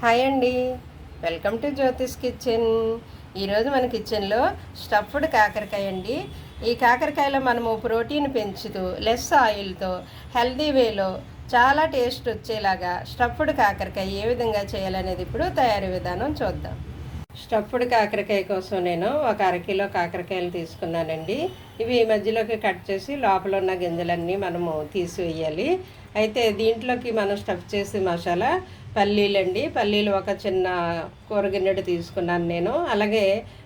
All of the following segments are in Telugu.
హాయ్ అండి, వెల్కమ్ టు జ్యోతిష్ కిచెన్. ఈరోజు మన కిచెన్లో స్టఫ్డ్ కాకరకాయ అండి. ఈ కాకరకాయలో మనము ప్రోటీన్ పెంచుతూ లెస్ ఆయిల్తో హెల్దీ వేలో చాలా టేస్ట్ వచ్చేలాగా స్టఫ్డ్ కాకరకాయ ఏ విధంగా చేయాలనేది ఇప్పుడు తయారీ విధానం చూద్దాం. స్టఫ్డ్ కాకరకాయ కోసం నేను ఒక అరకిలో కాకరకాయలు తీసుకున్నానండి. ఇవి మధ్యలోకి కట్ చేసి లోపల ఉన్న గింజలన్నీ మనము తీసివేయాలి. అయితే దీంట్లోకి మనం స్టఫ్ చేసి మసాలా పల్లీలండి. పల్లీలు ఒక చిన్న కూరగిన్నెడు తీసుకున్నాను నేను. అలాగే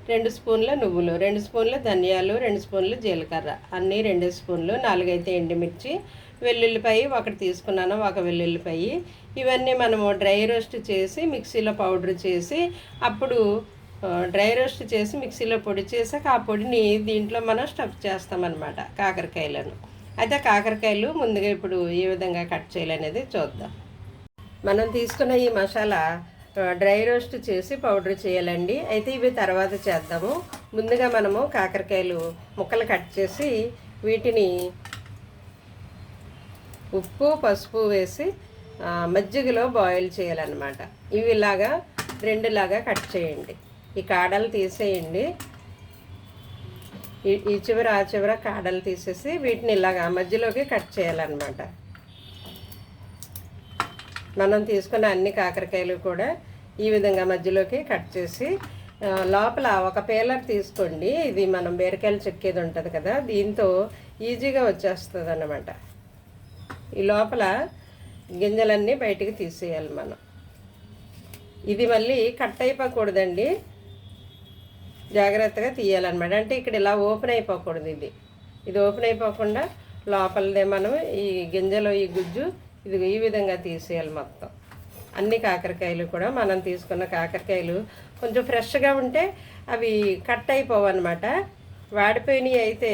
2 స్పూన్ల నువ్వులు, 2 స్పూన్ల ధనియాలు, 2 స్పూన్లు జీలకర్ర, అన్నీ 2 స్పూన్లు, 4 అయితే ఎండుమిర్చి, వెల్లుల్లిపాయ ఒకటి తీసుకున్నాను, ఒక వెల్లుల్లిపాయ. ఇవన్నీ మనము డ్రై రోస్ట్ చేసి మిక్సీలో పౌడర్ చేసి అప్పుడు డ్రై రోస్ట్ చేసి మిక్సీలో పొడి చేసాక ఆ పొడిని దీంట్లో మనం స్టఫ్ చేస్తామన్నమాట కాకరకాయలను. అయితే కాకరకాయలు ముందుగా ఇప్పుడు ఏ విధంగా కట్ చేయాలనేది చూద్దాం. మనం తీసుకున్న ఈ మసాలా డ్రై రోస్ట్ చేసి పౌడర్ చేయాలండి. అయితే ఇవి తర్వాత చేద్దాము. ముందుగా మనము కాకరకాయలు ముక్కలు కట్ చేసి వీటిని ఉప్పు పసుపు వేసి మజ్జిగలో బాయిల్ చేయాలన్నమాట. ఇవి ఇలాగా 2 కట్ చేయండి. ఈ కాడలు తీసేయండి. ఈ చివర ఆ చివర కాడలు తీసేసి వీటిని ఇలాగా మధ్యలోకి కట్ చేయాలన్నమాట. మనం తీసుకున్న అన్ని కాకరకాయలు కూడా ఈ విధంగా మధ్యలోకి కట్ చేసి లోపల ఒక పేలర్ తీసుకోండి. ఇది మనం బీరకాయలు చెక్కేది ఉంటుంది కదా, దీంతో ఈజీగా వచ్చేస్తుంది అన్నమాట. ఈ లోపల గింజలన్నీ బయటికి తీసేయాలి మనం. ఇది మళ్ళీ కట్ అయిపోకూడదండి, జాగ్రత్తగా తీయాలన్నమాట. అంటే ఇక్కడ ఇలా ఓపెన్ అయిపోకూడదు. ఇది ఓపెన్ అయిపోకుండా లోపలదే మనం ఈ గింజలో ఈ గుజ్జు ఇది ఈ విధంగా తీసేయాలి మొత్తం. అన్ని కాకరకాయలు కూడా మనం తీసుకున్న కాకరకాయలు కొంచెం ఫ్రెష్గా ఉంటే అవి కట్ అయిపోవన్నమాట. వాడిపోయినవి అయితే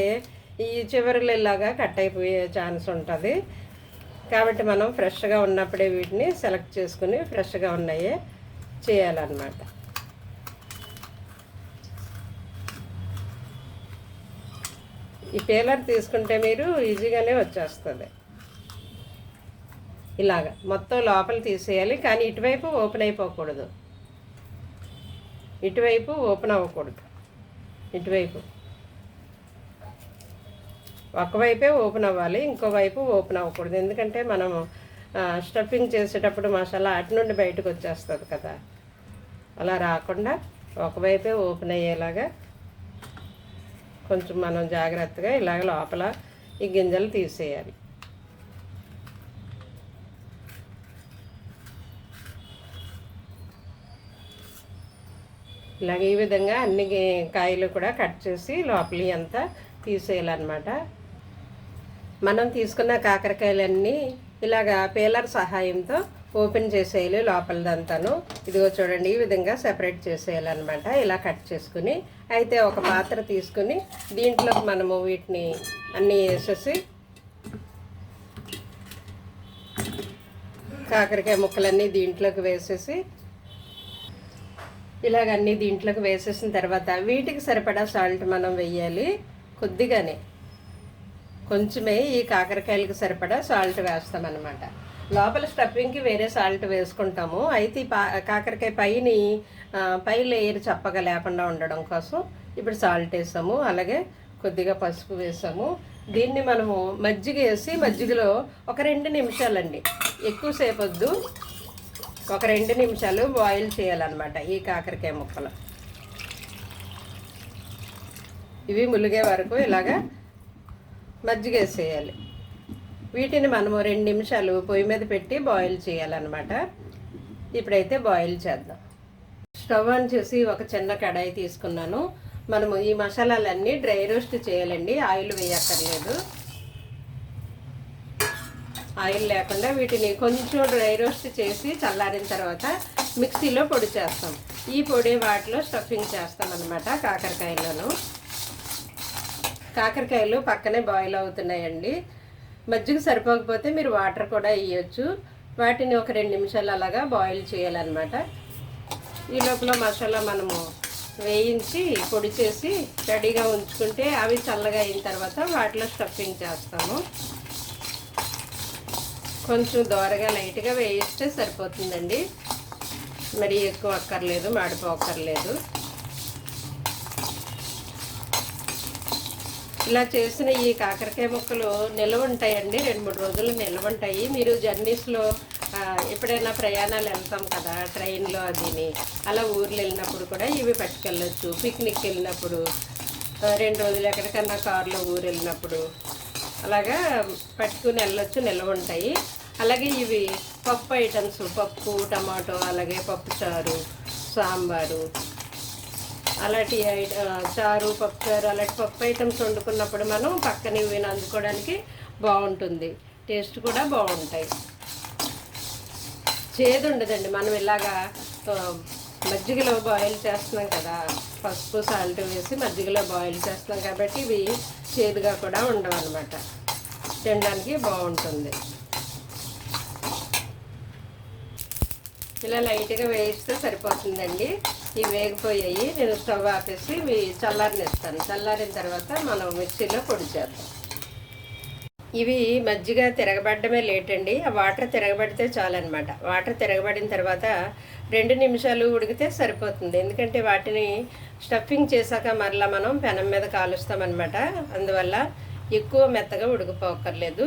ఈ చివరిలో ఇలాగా కట్ అయిపోయే ఛాన్స్ ఉంటుంది. కాబట్టి మనం ఫ్రెష్గా ఉన్నప్పుడే వీటిని సెలెక్ట్ చేసుకుని ఫ్రెష్గా ఉన్నాయే చేయాలన్నమాట. ఈ పేలర్ తీసుకుంటే మీరు ఈజీగానే వచ్చేస్తుంది. ఇలాగ మొత్తం లోపల తీసేయాలి, కానీ ఇటువైపు ఓపెన్ అయిపోకూడదు, ఇటువైపు ఓపెన్ అవ్వకూడదు. ఇటువైపు ఒకవైపే ఓపెన్ అవ్వాలి, ఇంకోవైపు ఓపెన్ అవ్వకూడదు. ఎందుకంటే మనము స్టఫింగ్ చేసేటప్పుడు మసాలా అటు నుండి బయటకు వచ్చేస్తుంది కదా, అలా రాకుండా ఒకవైపే ఓపెన్ అయ్యేలాగా కొంచెం మనం జాగ్రత్తగా ఇలాగ లోపల ఈ గింజలు తీసేయాలి. ఇలాగ ఈ విధంగా అన్ని కాయలు కూడా కట్ చేసి లోపలి అంతా తీసేయాలన్నమాట. మనం తీసుకున్న కాకరకాయలన్నీ ఇలాగా పేలర్ సహాయంతో ఓపెన్ చేసేయాలి లోపలదంతాను. ఇదిగో చూడండి, ఈ విధంగా సెపరేట్ చేసేయాలన్నమాట. ఇలా కట్ చేసుకుని అయితే ఒక పాత్ర తీసుకుని దీంట్లో మనము వీటిని అన్నీ వేసేసి కాకరకాయ ముక్కలన్నీ దీంట్లోకి వేసేసి ఇలాగ అన్నీ దీంట్లోకి వేసేసిన తర్వాత వీటికి సరిపడా సాల్ట్ మనం వేయాలి. కొద్దిగానే, కొంచెమే ఈ కాకరకాయలకు సరిపడా సాల్ట్ వేస్తామన్నమాట. లోపల స్టఫింగ్కి వేరే సాల్ట్ వేసుకుంటాము. అయితే ఈ కాకరకాయ పై లేయర్ చప్పగా లేకుండా ఉండడం కోసం ఇప్పుడు సాల్ట్ వేసాము. అలాగే కొద్దిగా పసుపు వేసాము. దీన్ని మనము మజ్జిగ వేసి మజ్జిగలో ఒక 2 నిమిషాలండి, ఎక్కువసేపు వద్దు, ఒక 2 నిమిషాలు బాయిల్ చేయాలన్నమాట ఈ కాకరకాయ ముక్కలు. ఇవి ములిగే వరకు ఇలాగా మజ్జిగ వేసేయాలి. వీటిని మనము 2 నిమిషాలు పొయ్యి మీద పెట్టి బాయిల్ చేయాలన్నమాట. ఇప్పుడైతే బాయిల్ చేద్దాం. స్టవ్ ఆన్ చేసి ఒక చిన్న కడాయి తీసుకున్నాను. మనము ఈ మసాలాలన్నీ డ్రై రోస్ట్ చేయాలండి, ఆయిల్ వేయక్కర్లేదు. ఆయిల్ లేకుండా వీటిని కొంచెం డ్రై రోస్ట్ చేసి చల్లారిన తర్వాత మిక్సీలో పొడి చేస్తాం. ఈ పొడి వాటిలో స్టఫింగ్ చేస్తాం అన్నమాట. కాకరకాయలు పక్కనే బాయిల్ అవుతున్నాయండి. మజ్జిగ సరిపోకపోతే మీరు వాటర్ కూడా వేయచ్చు. వాటిని ఒక 2 నిమిషాలు అలాగా బాయిల్ చేయాలన్నమాట. ఈ లోపల మసాలా మనము వేయించి పొడి చేసి రెడీగా ఉంచుకుంటే అవి చల్లగా అయిన తర్వాత వాటిలో స్టఫింగ్ చేస్తాము. కొంచెం దోరగా లైట్గా వేయిస్తే సరిపోతుందండి. మరీ ఎక్కువ అక్కర్లేదు, మాడిపోక్కర్లేదు. ఇలా చేసిన ఈ కాకరకాయ ముక్కలు నిల్వ ఉంటాయండి, 2-3 రోజులు నిల్వ ఉంటాయి. మీరు జర్నీస్లో ఎప్పుడైనా ప్రయాణాలు వెళ్తాం కదా ట్రైన్లో అదిని, అలా ఊర్లు వెళ్ళినప్పుడు కూడా ఇవి పట్టుకెళ్ళొచ్చు. పిక్నిక్ వెళ్ళినప్పుడు, 2 రోజులు ఎక్కడికన్నా కారులో ఊరు వెళ్ళినప్పుడు అలాగా పట్టుకుని వెళ్ళొచ్చు, నిల్వ ఉంటాయి. అలాగే ఇవి పప్పు ఐటమ్స్, పప్పు, టమాటో, అలాగే పప్పు చారు, సాంబారు, అలాంటి చారు, పప్పు చారు, అలాంటి పప్పు ఐటమ్స్ వండుకున్నప్పుడు మనం పక్కన ఇవి నంచుకోవడానికి బాగుంటుంది. టేస్ట్ కూడా బాగుంటాయి, చేదు ఉండదండి. మనం ఇలాగా మజ్జిగలో బాయిల్ చేస్తున్నాం కదా, పసుపు సాల్ట్ వేసి మజ్జిగలో బాయిల్ చేస్తున్నాం కాబట్టి ఇవి చేదుగా కూడా ఉండవు అన్నమాట, తినడానికి బాగుంటుంది. ఇలా లైట్గా వేయిస్తే సరిపోతుందండి. ఇవి వేగిపోయాయి, నేను స్టవ్ ఆపేసి ఇవి చల్లారనిస్తాను. చల్లారిన తర్వాత మనం మిక్సీలో పొడి చేద్దాం. ఇవి మజ్జిగ తిరగబడమే లేట్ అండి, ఆ వాటర్ తిరగబడితే చాలన్నమాట. వాటర్ తిరగబడిన తర్వాత 2 నిమిషాలు ఉడికితే సరిపోతుంది. ఎందుకంటే వాటిని స్టఫింగ్ చేశాక మరలా మనం పెనం మీద కాలుస్తామన్నమాట, అందువల్ల ఎక్కువ మెత్తగా ఉడికిపోక్కర్లేదు.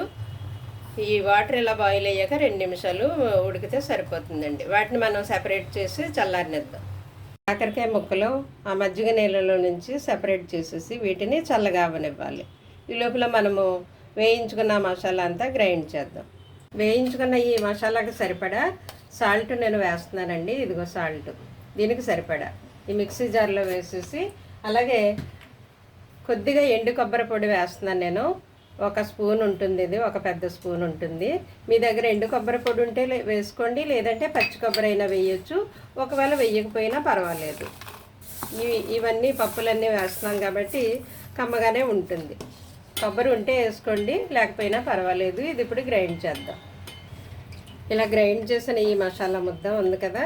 ఈ వాటర్ ఇలా బాయిల్ అయ్యాక 2 నిమిషాలు ఉడికితే సరిపోతుందండి. వాటిని మనం సెపరేట్ చేసి చల్లారనిద్దాం. కాకరకాయ ముక్కలు ఆ మజ్జిగ నీళ్ళలో నుంచి సెపరేట్ చేసేసి వీటిని చల్లగా అవ్వనివ్వాలి. ఈ లోపల మనము వేయించుకున్న మసాలా అంతా గ్రైండ్ చేద్దాం. వేయించుకున్న ఈ మసాలాకి సరిపడా సాల్ట్ నేను వేస్తున్నానండి. ఇదిగో సాల్ట్, దీనికి సరిపడా ఈ మిక్సీ జార్లో వేసేసి, అలాగే కొద్దిగా ఎండు కొబ్బరి పొడి వేస్తున్నాను నేను. 1 స్పూన్ ఉంటుంది, ఇది 1 పెద్ద స్పూన్ ఉంటుంది. మీ దగ్గర ఎండు కొబ్బరి పొడి ఉంటే వేసుకోండి, లేదంటే పచ్చి కొబ్బరి అయినా వేయచ్చు. ఒకవేళ వేయకపోయినా పర్వాలేదు. ఇవన్నీ పప్పులన్నీ వేస్తున్నాం కాబట్టి కమ్మగానే ఉంటుంది. కొబ్బరి ఉంటే వేసుకోండి, లేకపోయినా పర్వాలేదు. ఇది ఇప్పుడు గ్రైండ్ చేద్దాం. ఇలా గ్రైండ్ చేసిన ఈ మసాలా ముద్ద ఉంది కదా,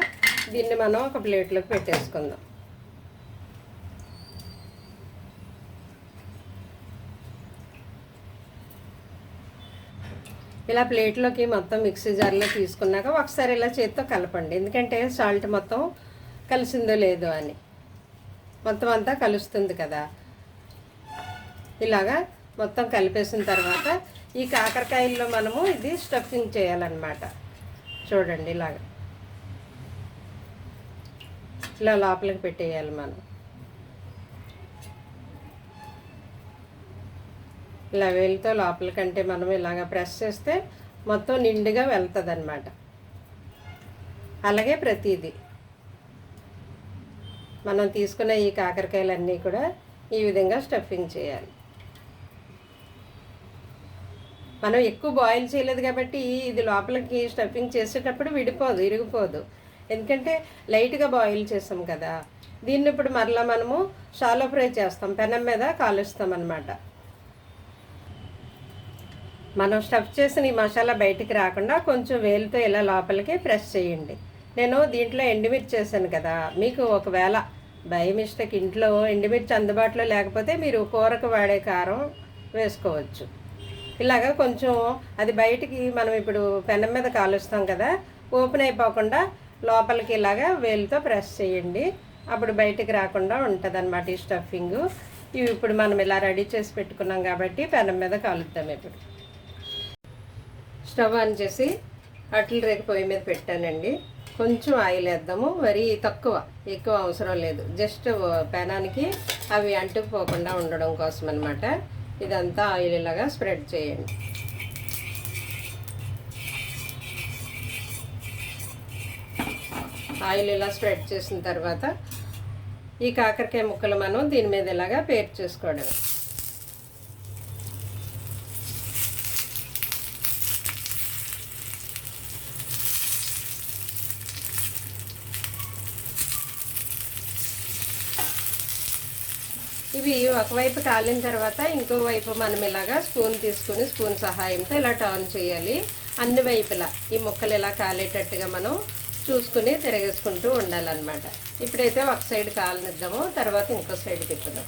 దీన్ని మనం ఒక ప్లేట్లోకి పెట్టేసుకుందాం. ఇలా ప్లేట్లోకి మొత్తం మిక్సీ జార్లో తీసుకున్నాక ఒకసారి ఇలా చేతితో కలపండి, ఎందుకంటే సాల్ట్ మొత్తం కలిసిందో లేదో అని. మొత్తం అంతా కలుస్తుంది కదా. ఇలాగా మొత్తం కలిపేసిన తర్వాత ఈ కాకరకాయల్లో మనము ఇది స్టఫింగ్ చేయాలన్నమాట. చూడండి, ఇలా లోపలికి పెట్టేయాలి మనం. ఇలా వేలితో లోపలికంటే మనం ఇలాగ ప్రెస్ చేస్తే మొత్తం నిండుగా వెళ్తుంది అన్నమాట. అలాగే ప్రతిదీ మనం తీసుకున్న ఈ కాకరకాయలన్నీ కూడా ఈ విధంగా స్టఫింగ్ చేయాలి. మనం ఎక్కువ బాయిల్ చేయలేదు కాబట్టి ఇది లోపలికి స్టఫింగ్ చేసేటప్పుడు విడిపోదు, ఇరిగిపోదు. ఎందుకంటే లైట్గా బాయిల్ చేస్తాం కదా. దీన్ని ఇప్పుడు మరలా మనము షాలో ఫ్రై చేస్తాం, పెనం మీద కాలుస్తాం అన్నమాట. మనం స్టఫ్ చేసిన ఈ మసాలా బయటికి రాకుండా కొంచెం వేలుతో ఇలా లోపలికి ప్రెస్ చేయండి. నేను దీంట్లో ఎండుమిర్చి చేశాను కదా, మీకు ఒకవేళ బై మిస్టేక్ ఇంట్లో ఎండుమిర్చి అందుబాటులో లేకపోతే మీరు కూరకు వాడే కారం వేసుకోవచ్చు. ఇలాగా కొంచెం అది బయటికి మనం ఇప్పుడు పెనం మీద కాలుస్తాం కదా, ఓపెన్ అయిపోకుండా లోపలికి ఇలాగా వేలుతో ప్రెస్ చేయండి. అప్పుడు బయటికి రాకుండా ఉంటుంది అన్నమాట ఈ స్టఫింగు. ఇవి ఇప్పుడు మనం ఇలా రెడీ చేసి పెట్టుకున్నాం కాబట్టి పెనం మీద కాలుద్దాం. ఇప్పుడు స్టవ్ ఆన్ చేసి అట్ల రేఖ పొయ్యి మీద పెట్టానండి. కొంచెం ఆయిల్ వేద్దాము, మరీ తక్కువ, ఎక్కువ అవసరం లేదు. జస్ట్ పెనానికి అవి అంటుకుపోకుండా ఉండడం కోసం అన్నమాట. ఇదంతా ఆయిల్ ఇలాగా స్ప్రెడ్ చేయండి. ఆయిల్ ఇలా స్ప్రెడ్ చేసిన తర్వాత ఈ కాకరకాయ ముక్కలు మనం దీని మీద ఇలాగా పేర్ చేసుకోవడం. ఇవి ఒకవైపు కాలిన తర్వాత ఇంకో వైపు మనం ఇలాగా స్పూన్ తీసుకుని స్పూన్ సహాయంతో ఇలా టర్న్ చేయాలి. అన్ని వైపులా ఈ ముక్కలు ఇలా కాలేటట్టుగా మనం చూసుకుని తిరగేసుకుంటూ ఉండాలన్నమాట. ఇప్పుడైతే ఒక సైడ్ కాలనిద్దాము, తర్వాత ఇంకో సైడ్ తిప్పుదాం.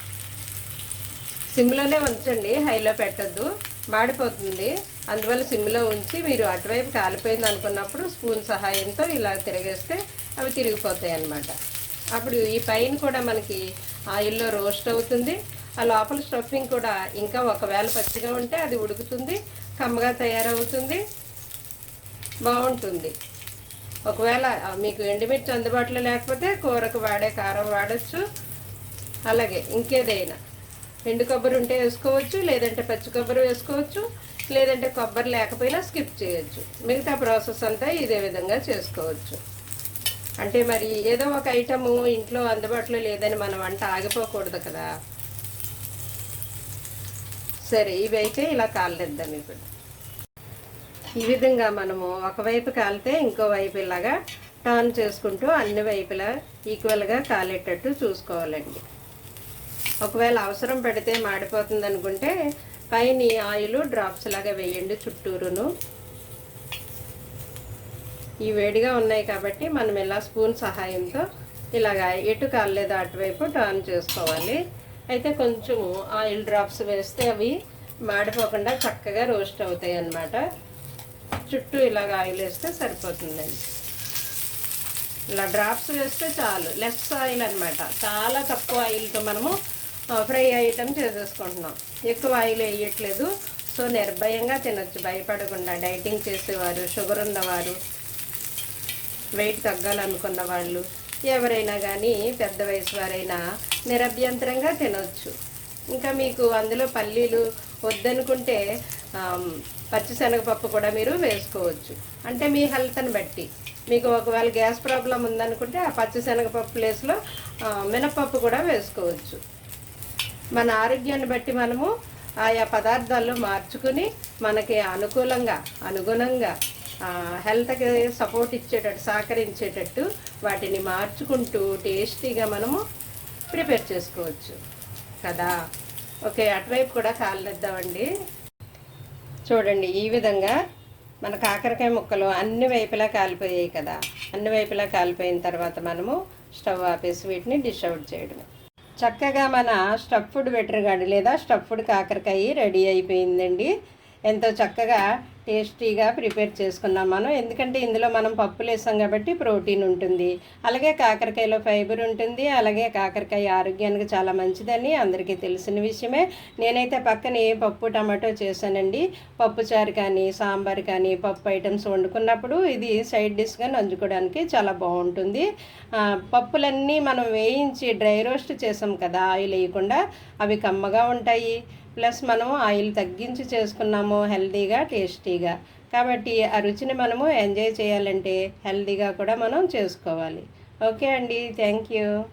సిమ్లోనే ఉంచండి, హైలో పెట్టద్దు, మాడిపోతుంది. అందువల్ల సిమ్లో ఉంచి మీరు అటువైపు కాలిపోయింది అనుకున్నప్పుడు స్పూన్ సహాయంతో ఇలా తిరగేస్తే అవి తిరిగిపోతాయి అన్నమాట. అప్పుడు ఈ పైన కూడా మనకి ఆయిల్లో రోస్ట్ అవుతుంది. ఆ లోపల స్టఫింగ్ కూడా ఇంకా ఒకవేళ పచ్చిగా ఉంటే అది ఉడుకుతుంది, కమ్మగా తయారవుతుంది, బాగుంటుంది. ఒకవేళ మీకు ఎండుమిర్చి అందుబాటులో లేకపోతే కూరకు వాడే కారం వాడచ్చు. అలాగే ఇంకేదైనా ఎండు కొబ్బరి ఉంటే వేసుకోవచ్చు, లేదంటే పచ్చి కొబ్బరి వేసుకోవచ్చు, లేదంటే కొబ్బరి లేకపోయినా స్కిప్ చేయొచ్చు. మిగతా ప్రాసెస్ అంతా ఇదే విధంగా చేసుకోవచ్చు. అంటే మరి ఏదో ఒక ఐటము ఇంట్లో అందుబాటులో లేదని మన వంట ఆగిపోకూడదు కదా. సరే, ఇవి అయితే ఇలా కాలేద్దాం. ఇప్పుడు ఈ విధంగా మనము ఒకవైపు కాలితే ఇంకో వైపు ఇలాగా టర్న్ చేసుకుంటూ అన్ని వైపులా ఈక్వల్గా కాలేటట్టు చూసుకోవాలండి. ఒకవేళ అవసరం పడితే మాడిపోతుంది అనుకుంటే పైన ఆయిల్ డ్రాప్స్ లాగా వేయండి చుట్టూరును. ఈ వేడిగా ఉన్నాయి కాబట్టి మనం ఇలా స్పూన్ సహాయంతో ఇలాగా ఎటు కాలేదో అటువైపు టర్న్ చేసుకోవాలి. అయితే కొంచెము ఆయిల్ డ్రాప్స్ వేస్తే అవి మాడిపోకుండా చక్కగా రోస్ట్ అవుతాయి అన్నమాట. చుట్టూ ఇలాగ ఆయిల్ వేస్తే సరిపోతుందండి. ఇలా డ్రాప్స్ వేస్తే చాలు, లెస్ ఆయిల్ అనమాట. చాలా తక్కువ ఆయిల్తో మనము ఫ్రై ఐటమ్ చేసేసుకుంటున్నాం. ఎక్కువ ఆయిల్ వేయట్లేదు. సో నిర్భయంగా తినొచ్చు భయపడకుండా. డైటింగ్ చేసేవారు, షుగర్ ఉన్నవారు, వెయిట్ తగ్గాలనుకున్న వాళ్ళు, ఎవరైనా కానీ పెద్ద వయసు వారైనా నిరభ్యంతరంగా తినొచ్చు. ఇంకా మీకు అందులో పల్లీలు వద్దనుకుంటే పచ్చిశనగపప్పు కూడా మీరు వేసుకోవచ్చు. అంటే మీ హెల్త్ని బట్టి. మీకు ఒకవేళ గ్యాస్ ప్రాబ్లం ఉందనుకుంటే ఆ పచ్చిశనగపప్పు ప్లేస్లో మినపప్పు కూడా వేసుకోవచ్చు. మన ఆరోగ్యాన్ని బట్టి మనము ఆయా పదార్థాల్లో మార్చుకుని మనకి అనుగుణంగా హెల్త్కి సపోర్ట్ ఇచ్చేటట్టు, సహకరించేటట్టు వాటిని మార్చుకుంటూ టేస్టీగా మనము ప్రిపేర్ చేసుకోవచ్చు కదా. ఓకే, అటువైపు కూడా కాలేద్దామండి. చూడండి, ఈ విధంగా మన కాకరకాయ ముక్కలు అన్ని వైపులా కాలిపోయాయి కదా. అన్ని వైపులా కాలిపోయిన తర్వాత మనము స్టవ్ ఆపేసి వీటిని డిష్ అవుట్ చేయడమే. చక్కగా మన స్టఫ్డ్ బెటర్గాడి లేదా స్టఫ్డ్ కాకరకాయ రెడీ అయిపోయిందండి. ఎంతో చక్కగా టేస్టీగా ప్రిపేర్ చేసుకున్నాం మనం. ఎందుకంటే ఇందులో మనం పప్పులు వేసాం కాబట్టి ప్రోటీన్ ఉంటుంది, అలాగే కాకరకాయలో ఫైబర్ ఉంటుంది, అలాగే కాకరకాయ ఆరోగ్యానికి చాలా మంచిదని అందరికీ తెలిసిన విషయమే. నేనైతే పక్కనే పప్పు టమాటో చేశానండి. పప్పుచారు కానీ, సాంబార్ కానీ, పప్పు ఐటమ్స్ వండుకున్నప్పుడు ఇది సైడ్ డిష్గా నంచుకోవడానికి చాలా బాగుంటుంది. పప్పులన్నీ మనం వేయించి డ్రై రోస్ట్ చేసాం కదా, ఆయిల్ వేయకుండా, అవి కమ్మగా ఉంటాయి. ప్లస్ మనం ఆయిల్ తగ్గించి చేసుకున్నాము హెల్తీగా, టేస్టీగా. కాబట్టి ఆ రుచిని మనము ఎంజాయ్ చేయాలంటే హెల్తీగా కూడా మనం చేసుకోవాలి. ఓకే అండి, థ్యాంక్ యూ.